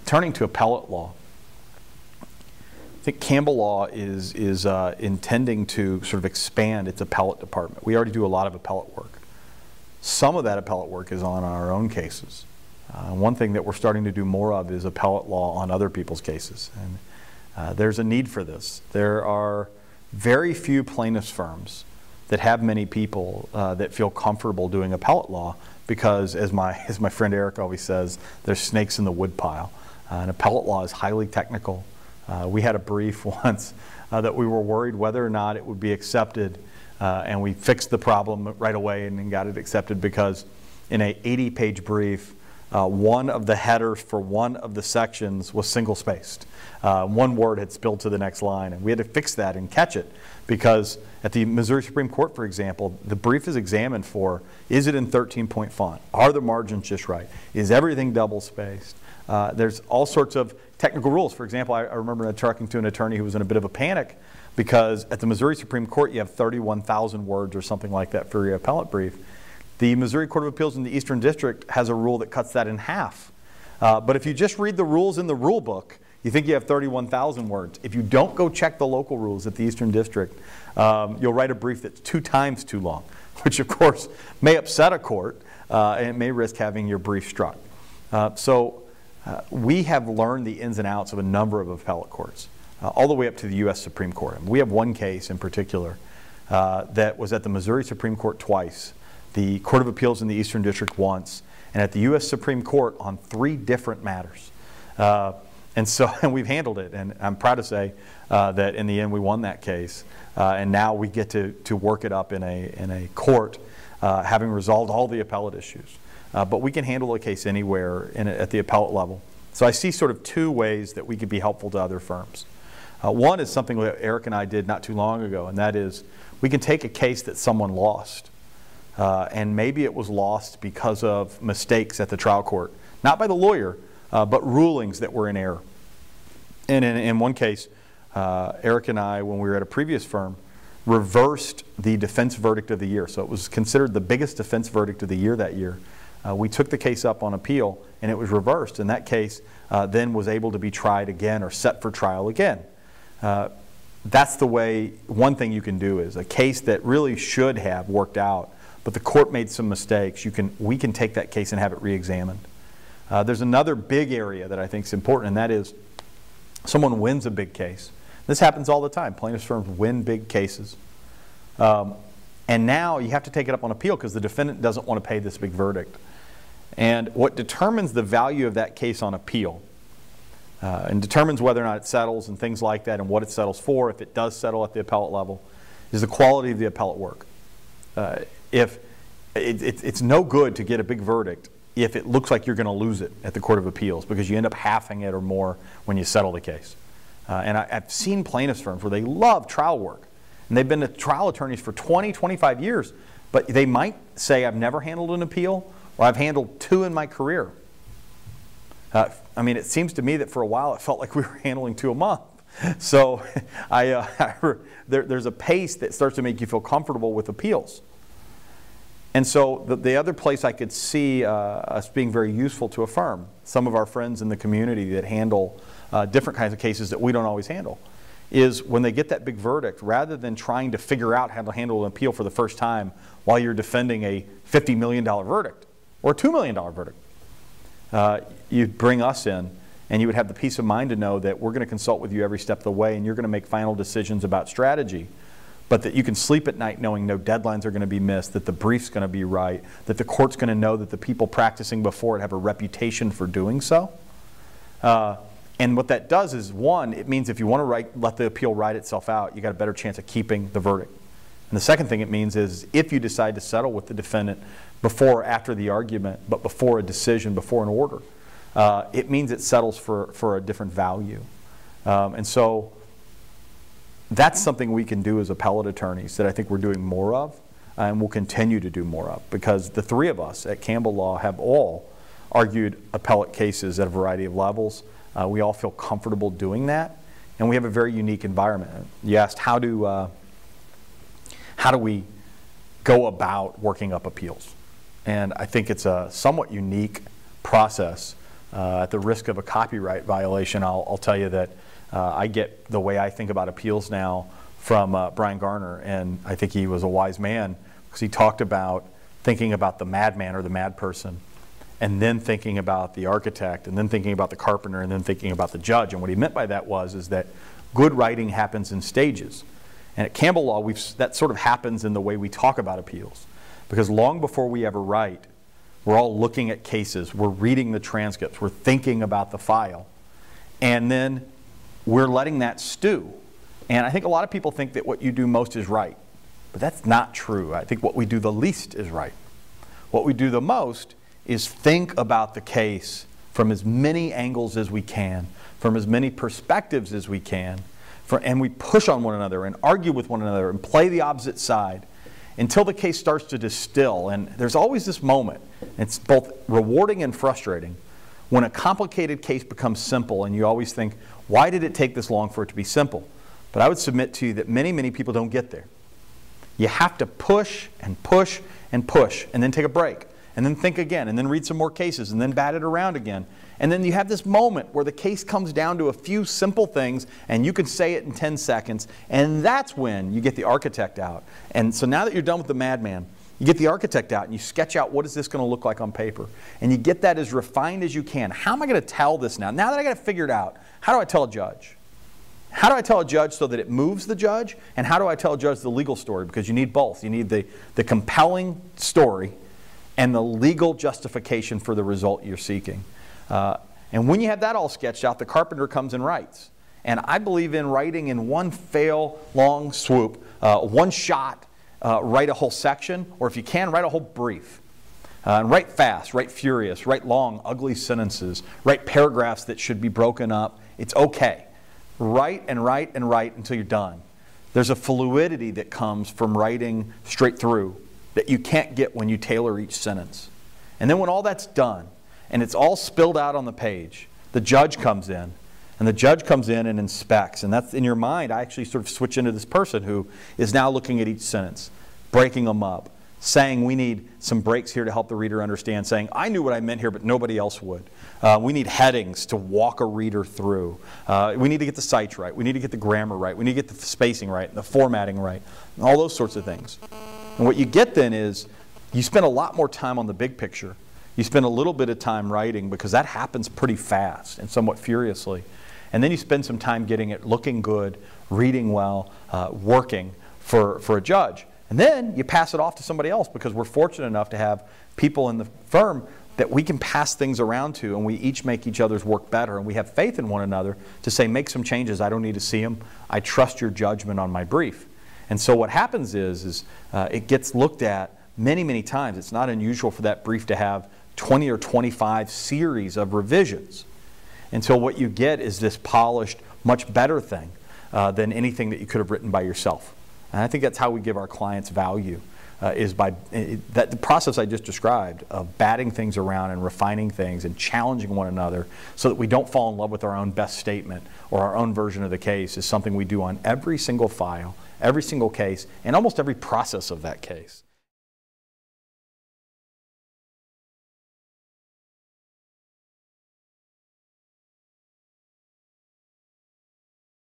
Turning to appellate law, I think Campbell Law is intending to sort of expand its appellate department. We already do a lot of appellate work. Some of that appellate work is on our own cases. One thing that we're starting to do more of is appellate law on other people's cases. And there's a need for this. There are very few plaintiffs' firms that have many people that feel comfortable doing appellate law because, as my friend Eric always says, there's snakes in the woodpile. And appellate law is highly technical. We had a brief once that we were worried whether or not it would be accepted, and we fixed the problem right away and then got it accepted because in an 80-page brief, one of the headers for one of the sections was single-spaced. One word had spilled to the next line, and we had to fix that and catch it because at the Missouri Supreme Court, for example, the brief is examined for, is it in 13-point font? Are the margins just right? Is everything double-spaced? There's all sorts of technical rules. For example, I remember talking to an attorney who was in a bit of a panic because at the Missouri Supreme Court you have 31,000 words or something like that for your appellate brief. The Missouri Court of Appeals in the Eastern District has a rule that cuts that in half. But if you just read the rules in the rule book, you think you have 31,000 words. If you don't go check the local rules at the Eastern District, you'll write a brief that's 2 times too long, which of course may upset a court and it may risk having your brief struck. We have learned the ins and outs of a number of appellate courts, all the way up to the U.S. Supreme Court. And we have one case in particular that was at the Missouri Supreme Court twice, the Court of Appeals in the Eastern District once, and at the U.S. Supreme Court on 3 different matters. And we've handled it, and I'm proud to say that in the end we won that case, and now we get to work it up in a court, having resolved all the appellate issues. But we can handle a case anywhere at the appellate level. So I see sort of 2 ways that we could be helpful to other firms. One is something that Eric and I did not too long ago, and that is we can take a case that someone lost, and maybe it was lost because of mistakes at the trial court, not by the lawyer, but rulings that were in error. And in one case, Eric and I, when we were at a previous firm, reversed the defense verdict of the year. So it was considered the biggest defense verdict of the year that year. We took the case up on appeal, and it was reversed. And that case then was able to be tried again or set for trial again. That's the way, one thing you can do is a case that really should have worked out, but the court made some mistakes, we can take that case and have it re-examined. There's another big area that I think is important, and that is someone wins a big case. This happens all the time. Plaintiffs' firms win big cases. And now you have to take it up on appeal because the defendant doesn't want to pay this big verdict. And what determines the value of that case on appeal and determines whether or not it settles and things like that and what it settles for, if it does settle at the appellate level, is the quality of the appellate work. It's no good to get a big verdict if it looks like you're going to lose it at the Court of Appeals because you end up halving it or more when you settle the case. And I've seen plaintiffs' firms where they love trial work, and they've been trial attorneys for 20, 25 years, but they might say, I've never handled an appeal, or I've handled 2 in my career. I mean, it seems to me that for a while it felt like we were handling 2 a month. So there's a pace that starts to make you feel comfortable with appeals. And so the other place I could see us being very useful to a firm, some of our friends in the community that handle different kinds of cases that we don't always handle, is when they get that big verdict, rather than trying to figure out how to handle an appeal for the first time while you're defending a $50 million verdict or a $2 million verdict, you'd bring us in and you would have the peace of mind to know that we're going to consult with you every step of the way and you're going to make final decisions about strategy, but that you can sleep at night knowing no deadlines are going to be missed, that the brief's going to be right, that the court's going to know that the people practicing before it have a reputation for doing so. And what that does is, one, it means if you want to let the appeal ride itself out, you got a better chance of keeping the verdict. And the second thing it means is if you decide to settle with the defendant before or after the argument, but before a decision, before an order, it means it settles for a different value. And so that's something we can do as appellate attorneys that I think we're doing more of and will continue to do more of, because the 3 of us at Campbell Law have all argued appellate cases at a variety of levels. We all feel comfortable doing that, and we have a very unique environment. You asked how do we go about working up appeals, and I think it's a somewhat unique process At the risk of a copyright violation, I'll tell you that I get the way I think about appeals now from Brian Garner, and I think he was a wise man because he talked about thinking about the madman or the mad person, and then thinking about the architect, and then thinking about the carpenter, and then thinking about the judge. And what he meant by that is that good writing happens in stages. And at Campbell Law, that sort of happens in the way we talk about appeals. Because long before we ever write, we're all looking at cases, we're reading the transcripts, we're thinking about the file, and then we're letting that stew. And I think a lot of people think that what you do most is right. But that's not true. I think what we do the least is right. What we do the most is think about the case from as many angles as we can, from as many perspectives as we can, and we push on one another and argue with one another and play the opposite side until the case starts to distill. And there's always this moment, it's both rewarding and frustrating, when a complicated case becomes simple and you always think, why did it take this long for it to be simple? But I would submit to you that many, many people don't get there. You have to push and push and push, and then take a break, and then think again, and then read some more cases, and then bat it around again. And then you have this moment where the case comes down to a few simple things, and you can say it in 10 seconds, and that's when you get the architect out. And so now that you're done with the madman, you get the architect out, and you sketch out what is this going to look like on paper. And you get that as refined as you can. How am I going to tell this now? Now that I got it figured out, how do I tell a judge? How do I tell a judge so that it moves the judge? And how do I tell a judge the legal story? Because you need both. You need the compelling story and the legal justification for the result you're seeking. And when you have that all sketched out, the carpenter comes and writes. And I believe in writing in one fail, long swoop, one shot, write a whole section, or if you can, write a whole brief. And write fast, write furious, write long, ugly sentences, write paragraphs that should be broken up. It's okay. Write and write and write until you're done. There's a fluidity that comes from writing straight through that you can't get when you tailor each sentence. And then when all that's done, and it's all spilled out on the page, the judge comes in, and the judge comes in and inspects. And that's in your mind, I actually sort of switch into this person who is now looking at each sentence, breaking them up, saying we need some breaks here to help the reader understand, saying I knew what I meant here but nobody else would. We need headings to walk a reader through. We need to get the cites right. We need to get the grammar right. We need to get the spacing right, the formatting right, all those sorts of things. And what you get then is you spend a lot more time on the big picture. You spend a little bit of time writing because that happens pretty fast and somewhat furiously. And then you spend some time getting it looking good, reading well, working for a judge. And then you pass it off to somebody else because we're fortunate enough to have people in the firm that we can pass things around to, and we each make each other's work better, and we have faith in one another to say, make some changes, I don't need to see them, I trust your judgment on my brief. And so what happens is it gets looked at many, many times. It's not unusual for that brief to have 20 or 25 series of revisions. And so what you get is this polished, much better thing than anything that you could have written by yourself. And I think that's how we give our clients value, is by the process I just described of batting things around and refining things and challenging one another so that we don't fall in love with our own best statement or our own version of the case is something we do on every single file, every single case, and almost every process of that case.